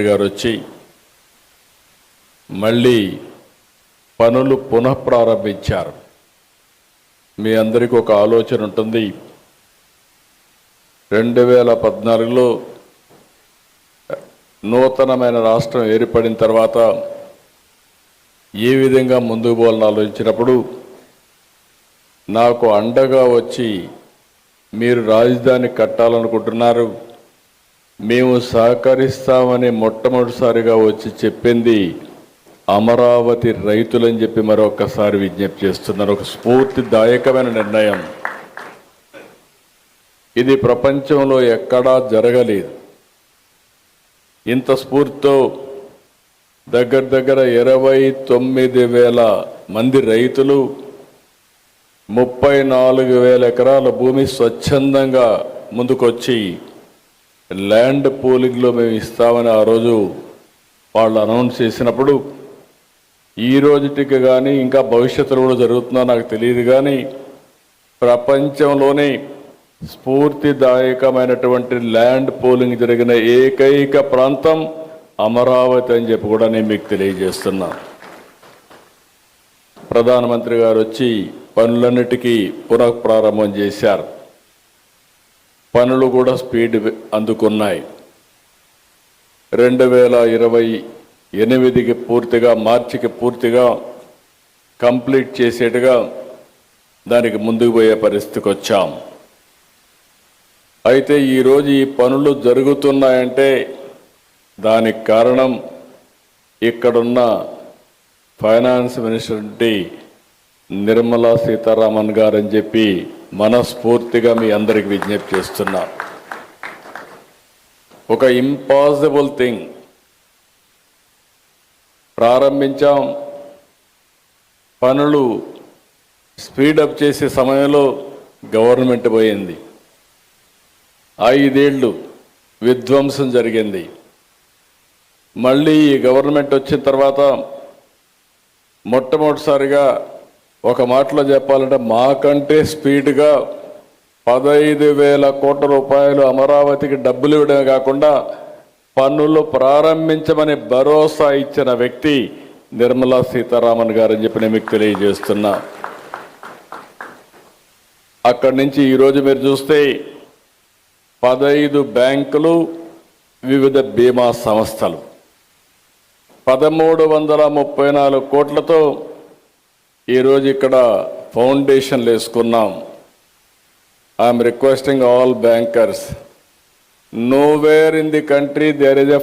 ప్రధానమంత్రి గారు వచ్చి మళ్ళీ పనులు పునఃప్రారంభించారు. మీ అందరికీ ఒక ఆలోచన ఉంటుంది. 2014లో నూతనమైన రాష్ట్రం ఏర్పడిన తర్వాత ఏ విధంగా ముందుకు పోవాలని ఆలోచించినప్పుడు నాకు అండగా వచ్చి మీరు రాజధాని కట్టాలనుకుంటున్నారు, మేము సహకరిస్తామని మొట్టమొదటిసారిగా వచ్చి చెప్పింది అమరావతి రైతులని చెప్పి మరొకసారి విజ్ఞప్తి చేస్తున్నారు. ఒక స్ఫూర్తిదాయకమైన నిర్ణయం. ఇది ప్రపంచంలో ఎక్కడా జరగలేదు. ఇంత స్ఫూర్తితో దగ్గర 29,000 మంది రైతులు 34,000 ఎకరాల భూమి స్వచ్ఛందంగా ముందుకొచ్చి ల్యాండ్ పూలింగ్లో మేము ఇస్తామని ఆ రోజు వాళ్ళు అనౌన్స్ చేసినప్పుడు ఈ రోజుటికి కానీ ఇంకా భవిష్యత్తులో కూడా జరుగుతుందో నాకు తెలియదు, కానీ ప్రపంచంలోనే స్ఫూర్తిదాయకమైనటువంటి ల్యాండ్ పూలింగ్ జరిగిన ఏకైక ప్రాంతం అమరావతి అని చెప్పి కూడా నేను మీకు తెలియజేస్తున్నా. ప్రధానమంత్రి గారు వచ్చి పనులన్నిటికీ పునఃప్రారంభం చేశారు. పనులు కూడా స్పీడ్ అందుకున్నాయి. 2028కి పూర్తిగా, మార్చికి పూర్తిగా కంప్లీట్ చేసేట్టుగా దానికి ముందుకు పోయే పరిస్థితికి వచ్చాం. అయితే ఈరోజు ఈ పనులు జరుగుతున్నాయంటే దానికి కారణం ఇక్కడున్న ఫైనాన్స్ మినిస్టర్ నిర్మలా సీతారామన్ గారు అని చెప్పి మనస్ఫూర్తిగా మీ అందరికి విజ్ఞప్తి చేస్తున్నా. ఒక ఇంపాసిబుల్ థింగ్ ప్రారంభించాం. పనులు స్పీడప్ చేసే సమయంలో గవర్నమెంట్ పోయింది. 5 ఏళ్ళు విధ్వంసం జరిగింది. మళ్ళీ ఈ గవర్నమెంట్ వచ్చిన తర్వాత మొట్టమొదటిసారిగా ఒక మాటలో చెప్పాలంటే మాకంటే స్పీడ్గా 15,000 కోట్ల రూపాయలు అమరావతికి డబ్బులు ఇవ్వడమే కాకుండా పన్నులు ప్రారంభించమని భరోసా ఇచ్చిన వ్యక్తి నిర్మలా సీతారామన్ గారు అని చెప్పి నేను మీకు తెలియజేస్తున్నా. అక్కడి నుంచి ఈరోజు మీరు చూస్తే 15 బ్యాంకులు, వివిధ బీమా సంస్థలు 1334 కోట్లతో ఈరోజు ఇక్కడ ఫౌండేషన్లు వేసుకున్నాం. I'm requesting all bankers, nowhere in the country there is a